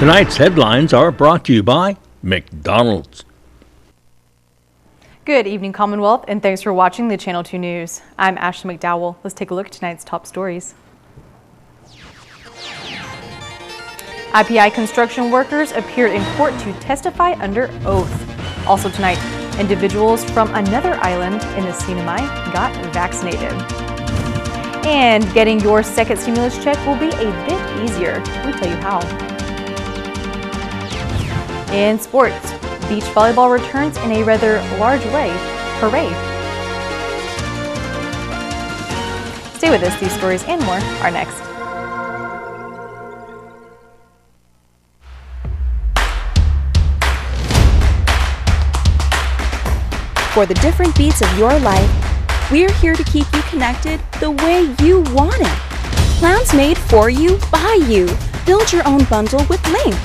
Tonight's headlines are brought to you by McDonald's. Good evening, Commonwealth, and thanks for watching the Channel 2 News. I'm Ashley McDowell. Let's take a look at tonight's top stories. IPI construction workers appeared in court to testify under oath. Also tonight, individuals from another island in the Sinai got vaccinated. And getting your second stimulus check will be a bit easier. We'll tell you how. In sports, beach volleyball returns in a rather large way. Hooray! Stay with us. These stories and more are next. For the different beats of your life, we're here to keep you connected the way you want it. Plans made for you, by you. Build your own bundle with Link.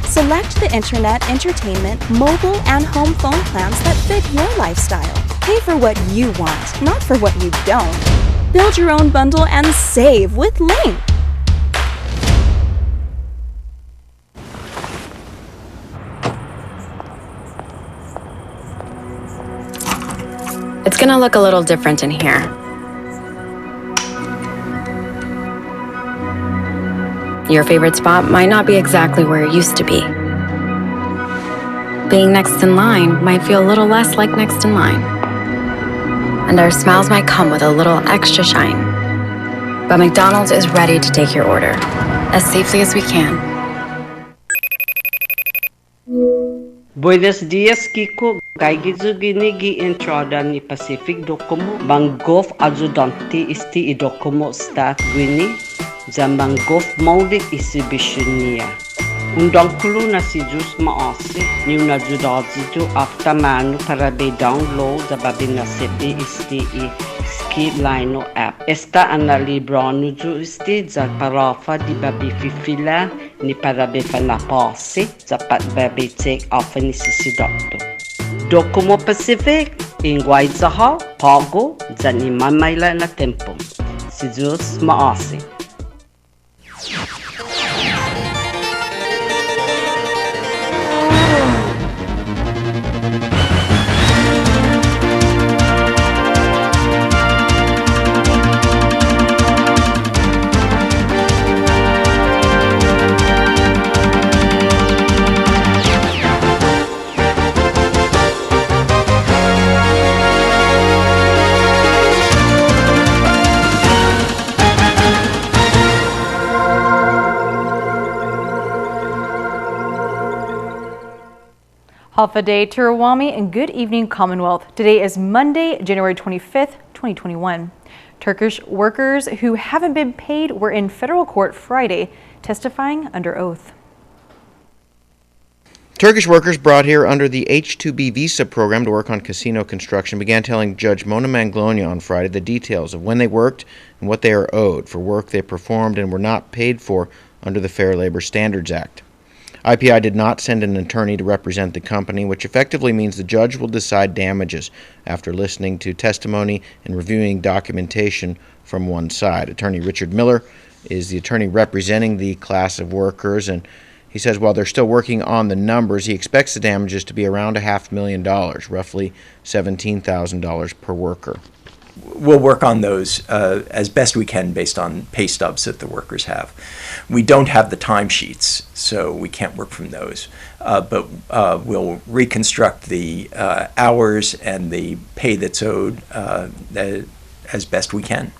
Select the internet, entertainment, mobile, and home phone plans that fit your lifestyle. Pay for what you want, not for what you don't. Build your own bundle and save with Link. It's gonna look a little different in here. Your favorite spot might not be exactly where it used to be. Being next in line might feel a little less like next in line. And our smiles might come with a little extra shine. But McDonald's is ready to take your order, as safely as we can. Buenos dias, Kiko. Gaigizugini gi entrada ni Pacific Docomo. Bangof adjudanti isti I Docomo staff gwini. Zambangof maudik exhibitionia. Undang kulu na si Jus maasi. Niu na judadzitu after manu para be download zababi na sepi isti I ski lino app. Esta ana libranu ju isti za parafa di babi fifila ni para be fanapasi zapat babi take off ni sisi doctor. Docomo Pacific, ingway zaha, pago, zani mamayla na tempo. Si Jus maasi. Halfa day Tirawami and good evening Commonwealth. Today is Monday, January 25th, 2021. Turkish workers who haven't been paid were in federal court Friday testifying under oath. Turkish workers brought here under the H-2B visa program to work on casino construction began telling Judge Mona Manglona on Friday the details of when they worked and what they are owed for work they performed and were not paid for under the Fair Labor Standards Act. IPI did not send an attorney to represent the company, which effectively means the judge will decide damages after listening to testimony and reviewing documentation from one side. Attorney Richard Miller is the attorney representing the class of workers, and he says while they're still working on the numbers, he expects the damages to be around $500,000, roughly $17,000 per worker. We'll work on those as best we can based on pay stubs that the workers have. We don't have the timesheets, so we can't work from those. But we'll reconstruct the hours and the pay that's owed as best we can.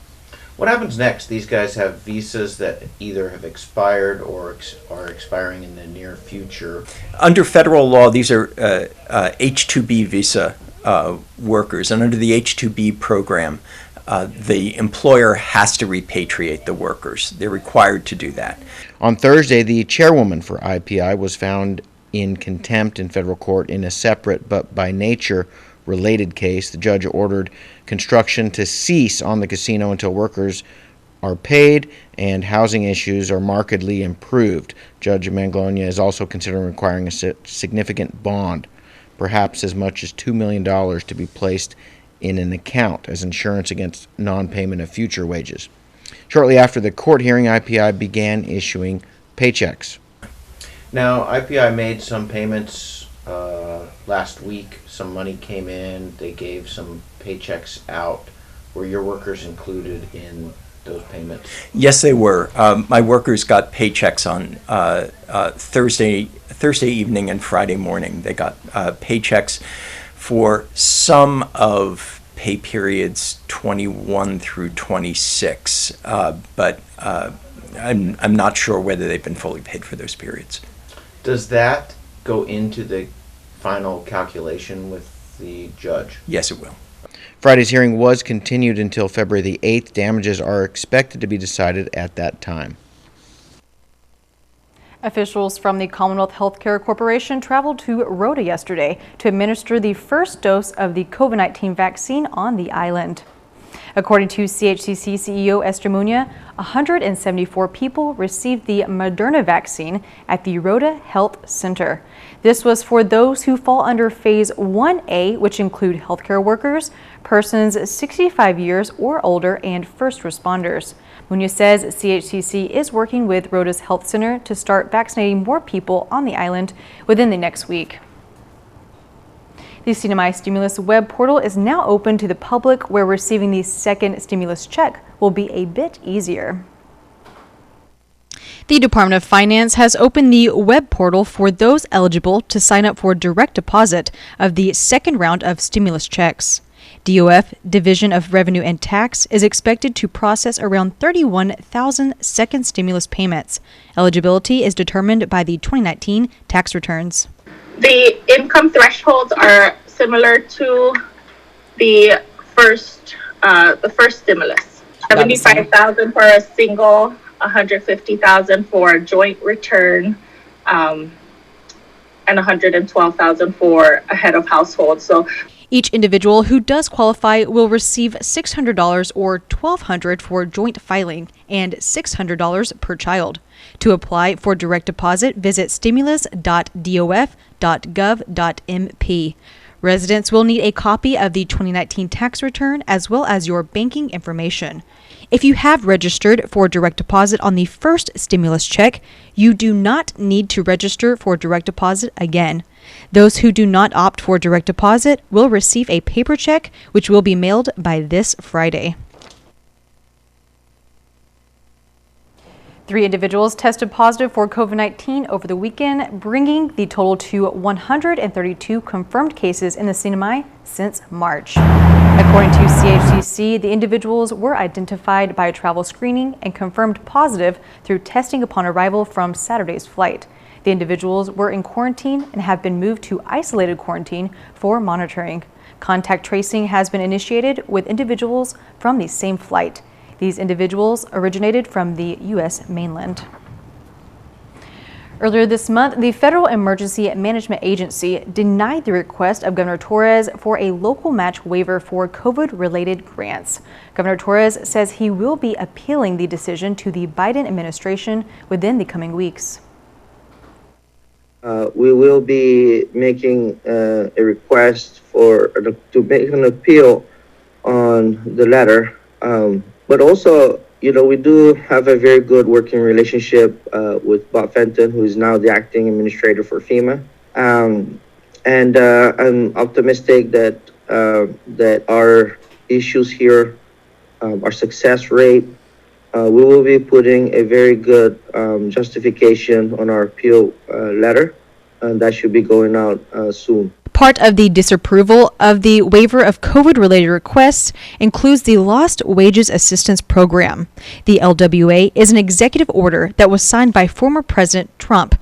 What happens next? These guys have visas that either have expired or are expiring in the near future. Under federal law, these are H-2B visa workers, and under the H-2B program, the employer has to repatriate the workers. They're required to do that. On Thursday, the chairwoman for IPI was found in contempt in federal court in a separate but by nature related case. The judge ordered construction to cease on the casino until workers are paid and housing issues are markedly improved. Judge Manglona is also considering requiring a significant bond, perhaps as much as $2 million, to be placed in an account as insurance against non-payment of future wages. Shortly after the court hearing, IPI began issuing paychecks. Now, IPI made some payments last week. Some money came in. They gave some paychecks out. Were your workers included in those payments? Yes, they were. My workers got paychecks on Thursday evening and Friday morning. They got paychecks for some of pay periods 21 through 26, but I'm not sure whether they've been fully paid for those periods. Does that go into the final calculation with the judge? Yes, it will. Friday's hearing was continued until February the 8th. Damages are expected to be decided at that time. Officials from the Commonwealth Healthcare Corporation traveled to Rhoda yesterday to administer the first dose of the COVID-19 vaccine on the island. According to CHCC CEO Esther Muña, 174 people received the Moderna vaccine at the Rhoda Health Center. This was for those who fall under Phase 1A, which include healthcare workers, persons 65 years or older, and first responders. Muña says CHCC is working with Rhoda's Health Center to start vaccinating more people on the island within the next week. The CNMI Stimulus web portal is now open to the public, where receiving the second stimulus check will be a bit easier. The Department of Finance has opened the web portal for those eligible to sign up for direct deposit of the second round of stimulus checks. DOF, Division of Revenue and Tax, is expected to process around 31,000 second stimulus payments. Eligibility is determined by the 2019 tax returns. The income thresholds are similar to the first stimulus. 75,000 for a single, 150,000 for a joint return, and 112,000 for a head of household. So each individual who does qualify will receive $600 or $1,200 for joint filing and $600 per child. To apply for direct deposit, visit stimulus.dof.gov.mp. Residents will need a copy of the 2019 tax return as well as your banking information. If you have registered for direct deposit on the first stimulus check, you do not need to register for direct deposit again. Those who do not opt for direct deposit will receive a paper check, which will be mailed by this Friday. 3 individuals tested positive for COVID-19 over the weekend, bringing the total to 132 confirmed cases in the CNMI since March. According to CHCC, the individuals were identified by a travel screening and confirmed positive through testing upon arrival from Saturday's flight. The individuals were in quarantine and have been moved to isolated quarantine for monitoring. Contact tracing has been initiated with individuals from the same flight. These individuals originated from the U.S. mainland. Earlier this month, the Federal Emergency Management Agency denied the request of Governor Torres for a local match waiver for COVID-related grants. Governor Torres says he will be appealing the decision to the Biden administration within the coming weeks. We will be making a request to make an appeal on the letter. But also, we do have a very good working relationship with Bob Fenton, who is now the acting administrator for FEMA. And I'm optimistic that our issues here, our success rate, we will be putting a very good justification on our appeal letter, and that should be going out soon. Part of the disapproval of the waiver of COVID-related requests includes the Lost Wages Assistance Program. The LWA is an executive order that was signed by former President Trump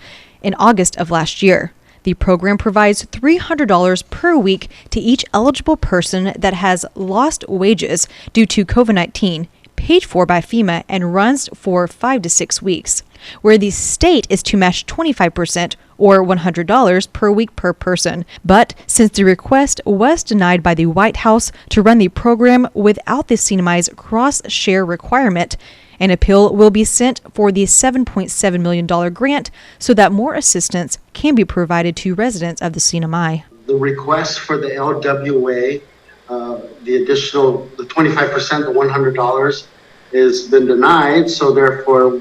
in August of last year. The program provides $300 per week to each eligible person that has lost wages due to COVID-19, paid for by FEMA, and runs for 5 to 6 weeks, where the state is to match 25% or $100 per week per person. But since the request was denied by the White House to run the program without the CNMI's cross-share requirement, an appeal will be sent for the $7.7 million grant so that more assistance can be provided to residents of the CNMI. The request for the LWA, the 25%, the $100, has been denied. So therefore,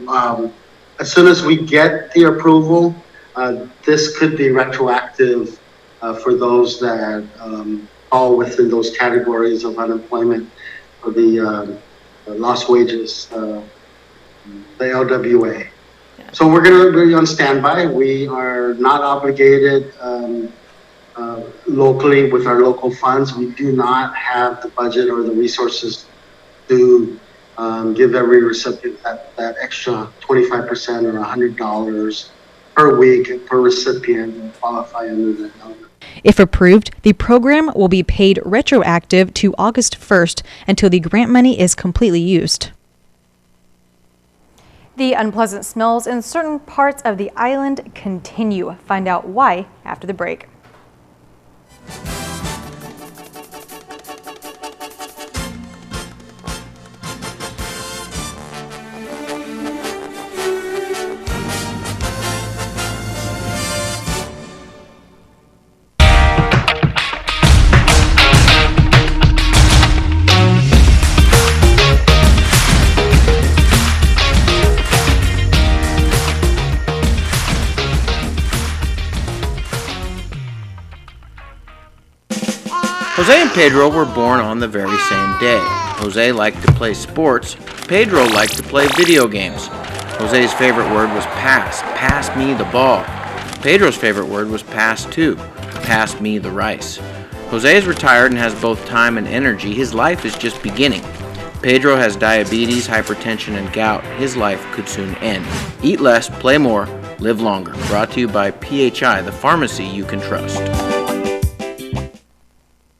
as soon as we get the approval, this could be retroactive for those that fall within those categories of unemployment for the lost wages, the LWA. So we're going to be on standby. We are not obligated locally with our local funds. We do not have the budget or the resources to give every recipient that extra 25% or $100 per week per recipient and qualify under that element. If approved, the program will be paid retroactive to August 1st until the grant money is completely used. The unpleasant smells in certain parts of the island continue. Find out why after the break. Jose and Pedro were born on the very same day. Jose liked to play sports. Pedro liked to play video games. Jose's favorite word was pass. Pass me the ball. Pedro's favorite word was pass too. Pass me the rice. Jose is retired and has both time and energy. His life is just beginning. Pedro has diabetes, hypertension, and gout. His life could soon end. Eat less, play more, live longer. Brought to you by PHI, the pharmacy you can trust.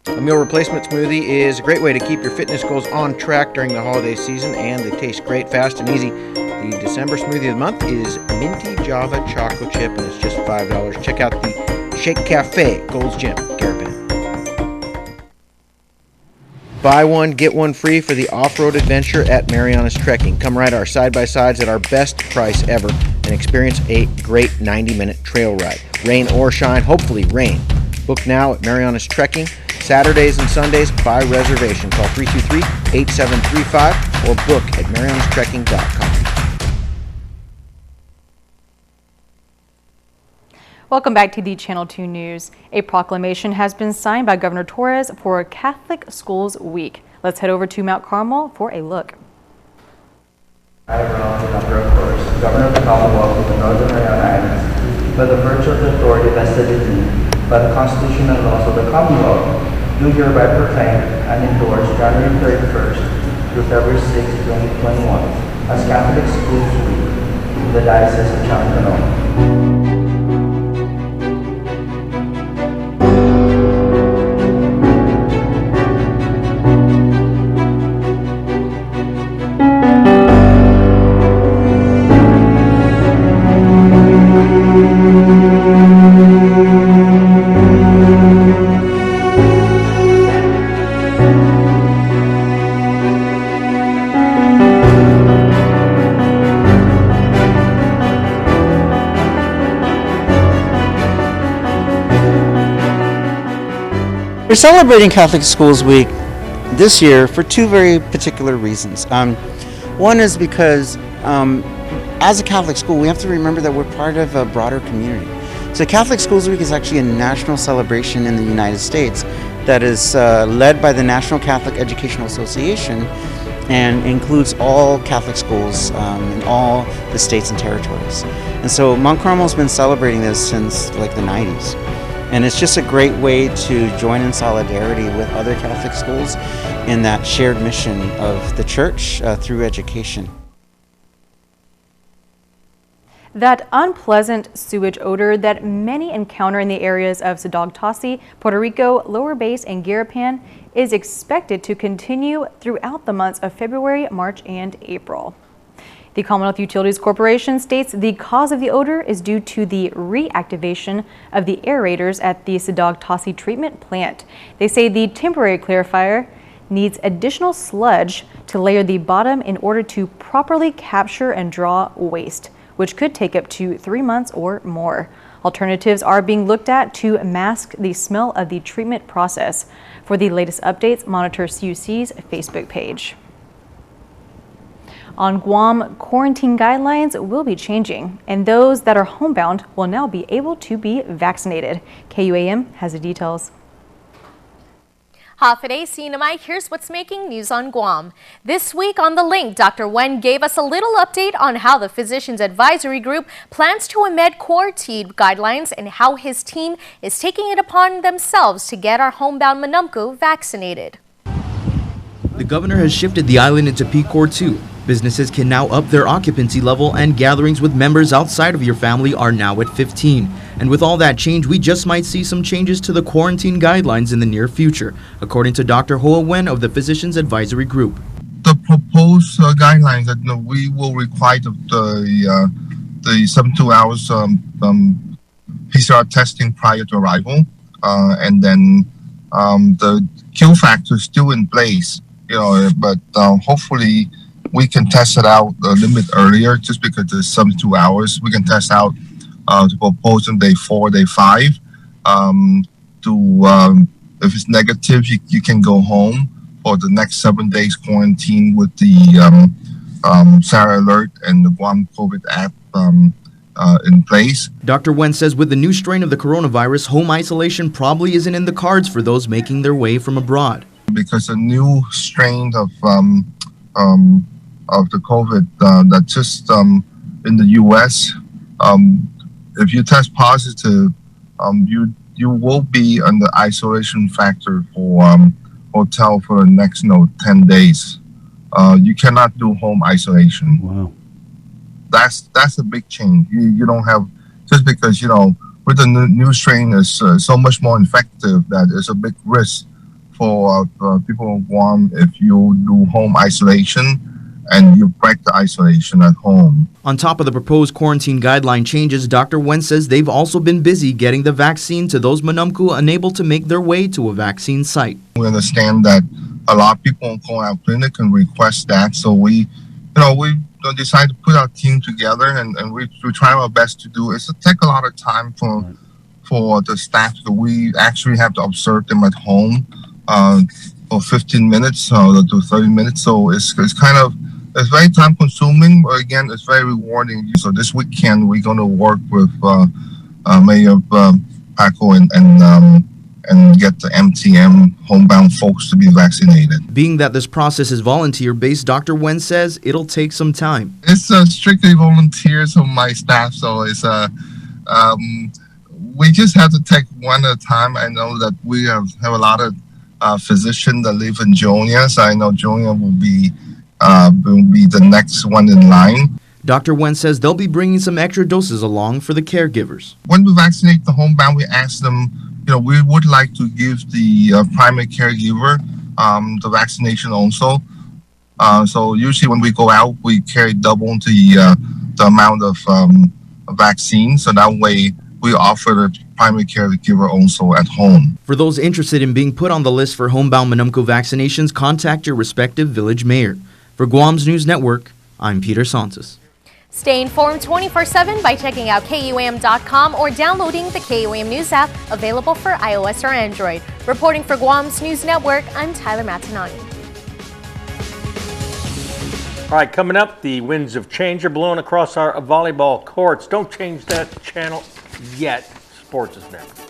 A meal replacement smoothie is a great way to keep your fitness goals on track during the holiday season, and they taste great, fast, and easy. The December smoothie of the month is Minty Java Choco Chip, and it's just $5. Check out the Shake Cafe, Gold's Gym, Garapan. Buy one, get one free for the off-road adventure at Marianas Trekking. Come ride our side-by-sides at our best price ever and experience a great 90-minute trail ride. Rain or shine, hopefully rain. Book now at Marianas Trekking. Saturdays and Sundays by reservation. Call 323-8735 or book at marianastrekking.com. Welcome back to the Channel 2 News. A proclamation has been signed by Governor Torres for Catholic Schools Week. Let's head over to Mount Carmel for a look. I, Governor Torres, Governor of the Commonwealth of the Northern Mariana Islands, by the virtue of the authority vested in me by the Constitution and laws of the Commonwealth, do hereby proclaim and endorse January 31st through February 6, 2021 as Catholic Schools Week in the Diocese of Chalcano. We're celebrating Catholic Schools Week this year for two very particular reasons. One is because as a Catholic school, we have to remember that we're part of a broader community. So Catholic Schools Week is actually a national celebration in the United States that is led by the National Catholic Educational Association and includes all Catholic schools in all the states and territories. And so Mount Carmel's been celebrating this since like the 90s. And it's just a great way to join in solidarity with other Catholic schools in that shared mission of the church through education. That unpleasant sewage odor that many encounter in the areas of Sodogtasi, Puerto Rico, Lower Base, and Garapan is expected to continue throughout the months of February, March, and April. The Commonwealth Utilities Corporation states the cause of the odor is due to the reactivation of the aerators at the Sodogtasi treatment plant. They say the temporary clarifier needs additional sludge to layer the bottom in order to properly capture and draw waste, which could take up to 3 months or more. Alternatives are being looked at to mask the smell of the treatment process. For the latest updates, monitor CUC's Facebook page. On Guam, quarantine guidelines will be changing, and those that are homebound will now be able to be vaccinated. KUAM has the details. Hafide Sinamai, here's what's making news on Guam. This week on The Link, Dr. Wen gave us a little update on how the Physicians Advisory Group plans to amend quarantine guidelines and how his team is taking it upon themselves to get our homebound Manumku vaccinated. The governor has shifted the island into P-Core 2. Businesses can now up their occupancy level, and gatherings with members outside of your family are now at 15. And with all that change, we just might see some changes to the quarantine guidelines in the near future, according to Dr. Hoa Wen of the Physicians Advisory Group. The proposed guidelines that we will require the 72 hours PCR testing prior to arrival, and then the Q factor is still in place, but hopefully we can test it out a little bit earlier, just because there's 72 hours. We can test out to propose on day 4, day 5. If it's negative, you can go home for the next 7 days quarantine with the SARA alert and the Guam COVID app in place. Dr. Wen says with the new strain of the coronavirus, home isolation probably isn't in the cards for those making their way from abroad. Because a new strain of the COVID that just in the U.S. If you test positive, you will be under isolation factor for hotel for the next 10 days. You cannot do home isolation. Wow, that's a big change. You don't have, just because with the new strain is so much more effective, that is a big risk for people in Guam if you do home isolation and you break the isolation at home. On top of the proposed quarantine guideline changes, Dr. Wen says they've also been busy getting the vaccine to those Manumku unable to make their way to a vaccine site. We understand that a lot of people in Koa Clinic can request that, so we decided to put our team together, and we try our best to do it. It takes a lot of time for the staff, so we actually have to observe them at home for 15 minutes to 30 minutes, so it's very time consuming, but again, it's very rewarding. So this weekend, we're going to work with Mayor Paco and get the MTM homebound folks to be vaccinated. Being that this process is volunteer-based, Dr. Wen says it'll take some time. It's strictly volunteers from my staff, so it's we just have to take one at a time. I know that we have a lot of physicians that live in Jonia, so I know Jonia will be the next one in line. Dr. Wen says they'll be bringing some extra doses along for the caregivers. When we vaccinate the homebound, we ask them, we would like to give the primary caregiver the vaccination also. So usually when we go out, we carry double the amount of vaccine, so that way we offer the primary caregiver also at home. For those interested in being put on the list for homebound Manumku vaccinations, contact your respective village mayor. For Guam's News Network, I'm Peter Santos. Stay informed 24/7 by checking out KUAM.com or downloading the KUAM News app, available for iOS or Android. Reporting for Guam's News Network, I'm Tyler Matanani. All right, coming up, the winds of change are blowing across our volleyball courts. Don't change that channel yet. Sports is next.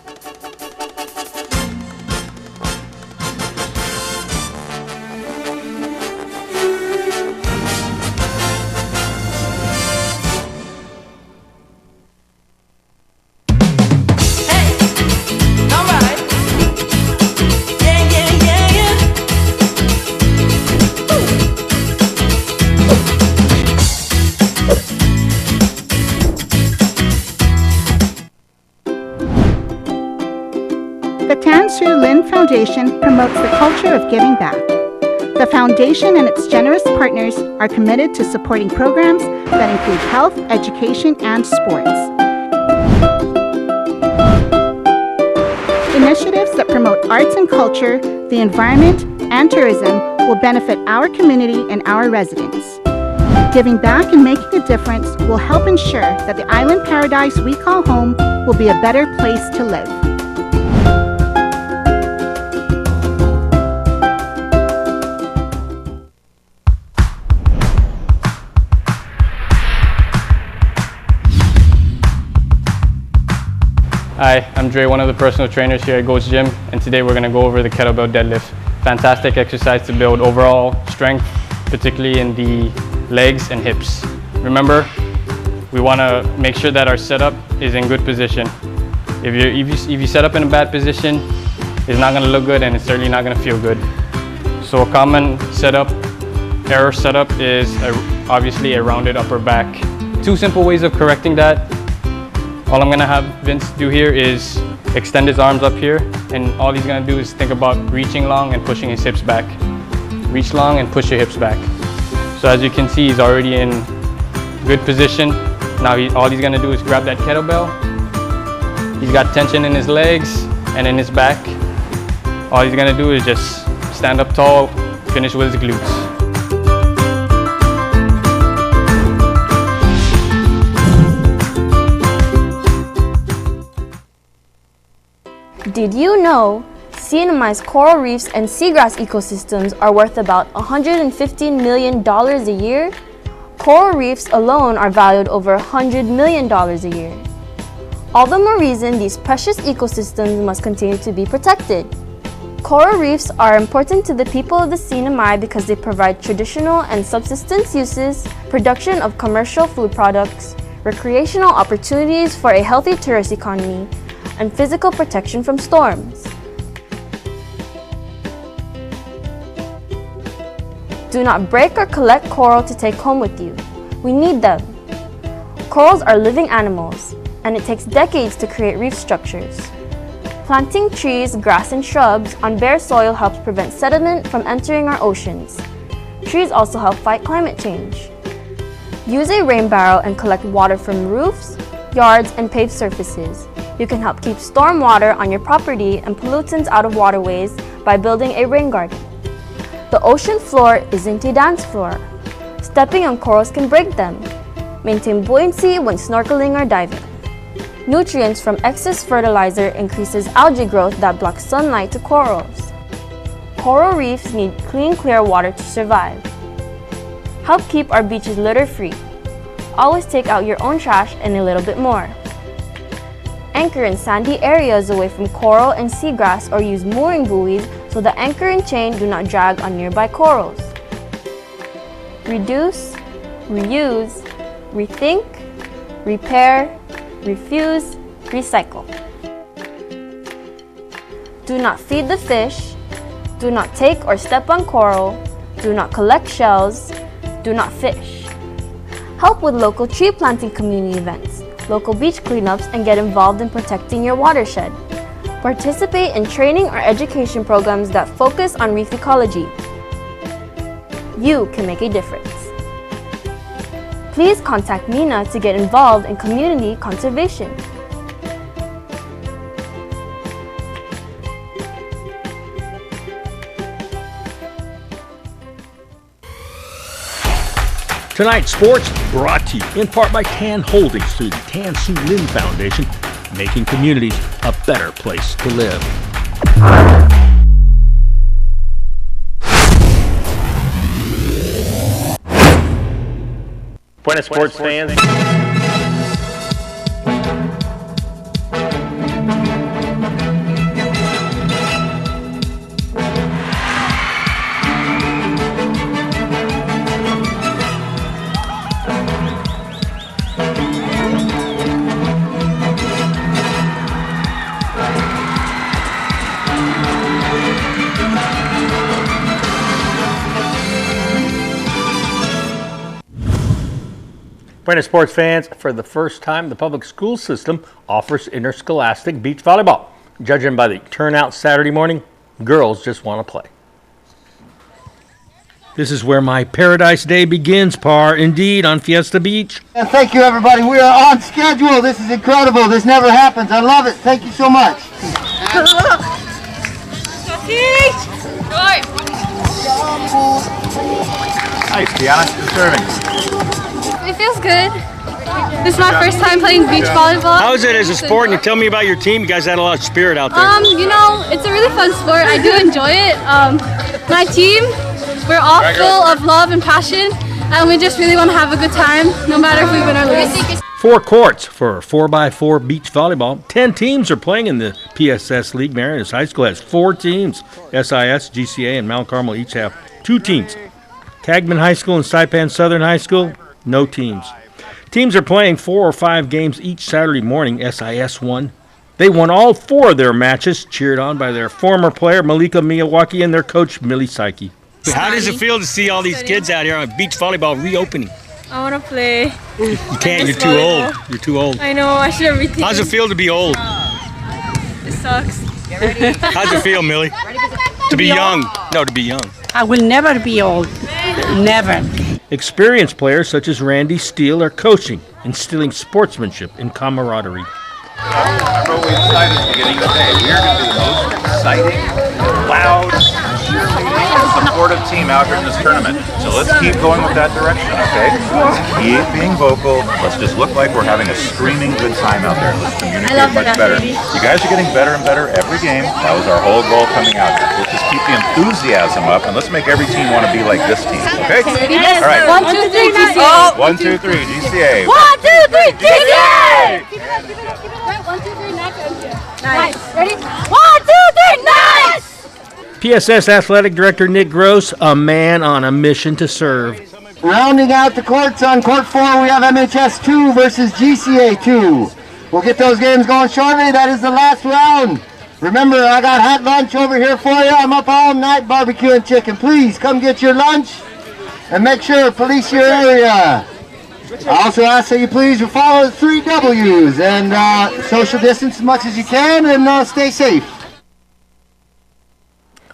Foundation promotes the culture of giving back. The foundation and its generous partners are committed to supporting programs that include health, education, and sports. Initiatives that promote arts and culture, the environment, and tourism will benefit our community and our residents. Giving back and making a difference will help ensure that the island paradise we call home will be a better place to live. Hi, I'm Dre, one of the personal trainers here at Goats Gym, and today we're going to go over the kettlebell deadlift. Fantastic exercise to build overall strength, particularly in the legs and hips. Remember, we want to make sure that our setup is in good position. If you set up in a bad position, it's not going to look good and it's certainly not going to feel good. So a common error setup is obviously a rounded upper back. 2 simple ways of correcting that. All I'm gonna have Vince do here is extend his arms up here, and all he's gonna do is think about reaching long and pushing his hips back. Reach long and push your hips back. So as you can see, he's already in good position. Now all he's gonna do is grab that kettlebell. He's got tension in his legs and in his back. All he's gonna do is just stand up tall, finish with his glutes. Did you know CNMI's coral reefs and seagrass ecosystems are worth about $115 million a year? Coral reefs alone are valued over $100 million a year. All the more reason these precious ecosystems must continue to be protected. Coral reefs are important to the people of the CNMI because they provide traditional and subsistence uses, production of commercial food products, recreational opportunities for a healthy tourist economy, and physical protection from storms. Do not break or collect coral to take home with you. We need them. Corals are living animals, and it takes decades to create reef structures. Planting trees, grass, and shrubs on bare soil helps prevent sediment from entering our oceans. Trees also help fight climate change. Use a rain barrel and collect water from roofs, yards, and paved surfaces. You can help keep storm water on your property and pollutants out of waterways by building a rain garden. The ocean floor isn't a dance floor. Stepping on corals can break them. Maintain buoyancy when snorkeling or diving. Nutrients from excess fertilizer increases algae growth that blocks sunlight to corals. Coral reefs need clean, clear water to survive. Help keep our beaches litter-free. Always take out your own trash and a little bit more. Anchor in sandy areas away from coral and seagrass, or use mooring buoys so the anchor and chain do not drag on nearby corals. Reduce, reuse, rethink, repair, refuse, recycle. Do not feed the fish. Do not take or step on coral. Do not collect shells. Do not fish. Help with local tree planting community events, local beach cleanups, and get involved in protecting your watershed. Participate in training or education programs that focus on reef ecology. You can make a difference. Please contact Mina to get involved in community conservation. Tonight's sports brought to you in part by Tan Holdings through the Tan Su Lin Foundation, making communities a better place to live. Buenas sports fans. Buenas sports fans, for the first time, the public school system offers interscholastic beach volleyball. Judging by the turnout Saturday morning, girls just want to play. This is where my paradise day begins, Par, indeed, on Fiesta Beach. And thank you, everybody. We are on schedule. This is incredible. This never happens. I love it. Thank you so much. Nice, Tiana. Good serving. It feels good. This is my first time playing beach volleyball. How is it as a sport? And you tell me about your team. You guys had a lot of spirit out there. You know, it's a really fun sport. I do enjoy it. My team, we're all full of love and passion, and we just really want to have a good time, no matter if we win or lose. 4 courts for 4x4 beach volleyball. 10 teams are playing in the PSS League. Marianas High School has 4 teams. SIS, GCA, and Mount Carmel each have 2 teams. Cagman High School and Saipan Southern High School, no teams. Teams are playing 4 or 5 games each Saturday morning. SIS won. They won all 4 of their matches, cheered on by their former player, Malika Miyawaki, and their coach, Millie Psyche. How does it feel to see all these kids out here on beach volleyball reopening? I want to play. You can't, you're too old. You're too old. I know, I should have retaken. How's it feel to be old? It sucks. How's it feel, Millie? To be young. No, to be young. I will never be old. Never. Experienced players such as Randy Steele are coaching, instilling sportsmanship and camaraderie. Remember what we decided at the beginning of the day. We are going to be the most exciting, loud, cheerleading, supportive team out here in this tournament. So let's keep going with that direction, okay? Keep being vocal. Let's just look like we're having a screaming good time out there. Let's communicate much better. You guys are getting better and better every game. That was our whole goal coming out here. Let's just keep the enthusiasm up, and let's make every team want to be like this team, okay? All right. 1, 2, 3, GCA. 1, 2, 3, GCA. 1, 2, 3, GCA. 1, 2, 3, nice. Ready? 1, 2, 3, nice. PSS Athletic Director Nick Gross, a man on a mission to serve. Rounding out the courts on court 4, we have MHS 2 versus GCA 2. We'll get those games going shortly. That is the last round. Remember, I got hot lunch over here for you. I'm up all night barbecuing chicken. Please come get your lunch and make sure to police your area. I also ask that you please follow the 3 W's and social distance as much as you can and stay safe.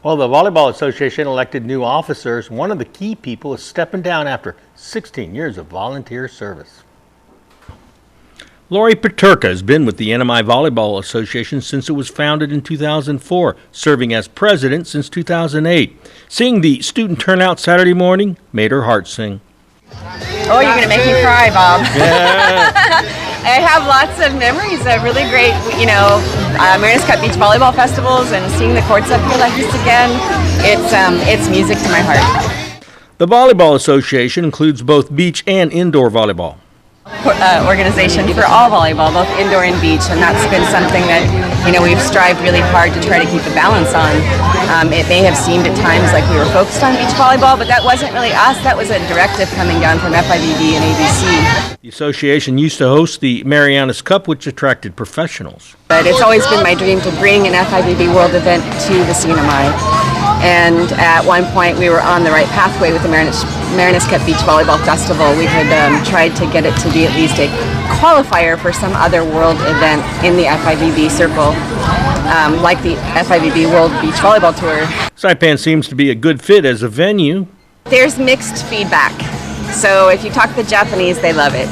Well, the Volleyball Association elected new officers. One of the key people is stepping down after 16 years of volunteer service. Lori Paterka has been with the NMI Volleyball Association since it was founded in 2004, serving as president since 2008. Seeing the student turnout Saturday morning made her heart sing. Oh, you're going to make me cry, Bob. Yeah. I have lots of memories of really great, Marianas Cup Beach Volleyball festivals, and seeing the courts up here like this again, it's music to my heart. The Volleyball Association includes both beach and indoor volleyball. Organization for all volleyball, both indoor and beach, and that's been something that we've strived really hard to try to keep a balance on. It may have seemed at times like we were focused on beach volleyball, but that wasn't really us. That was a directive coming down from FIVB and ABC. The association used to host the Marianas Cup, which attracted professionals. But it's always been my dream to bring an FIVB World event to the CNMI. And at one point we were on the right pathway with the Marianas Cup Beach Volleyball Festival. We had tried to get it to be at least a qualifier for some other world event in the FIVB circle, like the FIVB World Beach Volleyball Tour. Saipan seems to be a good fit as a venue. There's mixed feedback. So if you talk to the Japanese, they love it.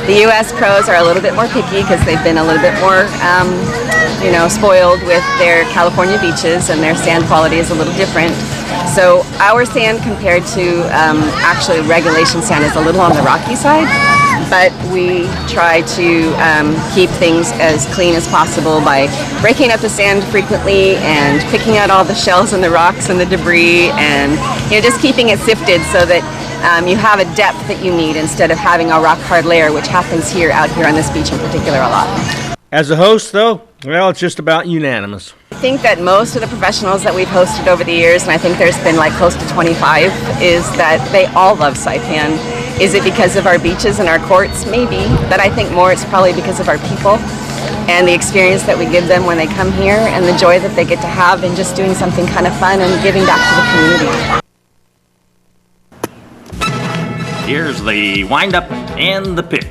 The U.S. pros are a little bit more picky because they've been a little bit more spoiled with their California beaches, and their sand quality is a little different. So our sand compared to actually regulation sand is a little on the rocky side, but we try to keep things as clean as possible by breaking up the sand frequently and picking out all the shells and the rocks and the debris, and just keeping it sifted so that you have a depth that you need instead of having a rock hard layer, which happens out here on this beach in particular a lot. As a host, though, well, it's just about unanimous. I think that most of the professionals that we've hosted over the years, and I think there's been like close to 25, is that they all love Saipan. Is it because of our beaches and our courts? Maybe, but I think more it's probably because of our people and the experience that we give them when they come here, and the joy that they get to have in just doing something kind of fun and giving back to the community. Here's the windup and the pitch.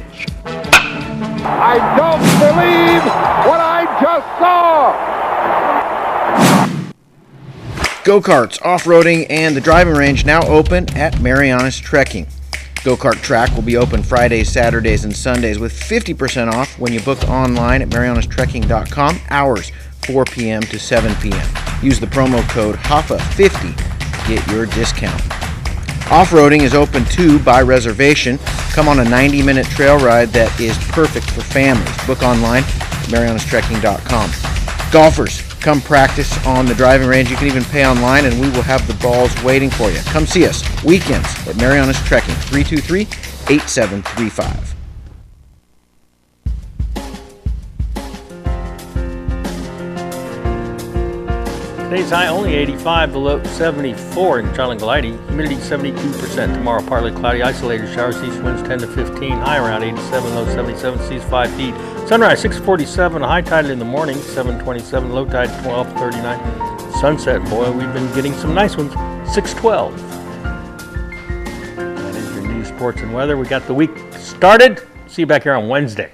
I don't believe what I just saw! Go-karts, off-roading, and the driving range now open at Marianas Trekking. Go-kart track will be open Fridays, Saturdays, and Sundays with 50% off when you book online at marianastrekking.com, hours 4 p.m. to 7 p.m. Use the promo code HAFA50 to get your discount. Off-roading is open too by reservation. Come on a 90-minute trail ride that is perfect for families. Book online at marianastrekking.com. Golfers, come practice on the driving range. You can even pay online, and we will have the balls waiting for you. Come see us weekends at Marianas Trekking, 323-8735. Today's high only 85, the low 74 in Challengalite. Humidity 72%. Tomorrow partly cloudy, isolated showers, east winds 10 to 15. High around 87, low 77, seas 5 feet. Sunrise 6:47, high tide in the morning 7:27, low tide 12:39. Sunset, boy, we've been getting some nice ones 6:12. That is your news, sports, and weather. We got the week started. See you back here on Wednesday.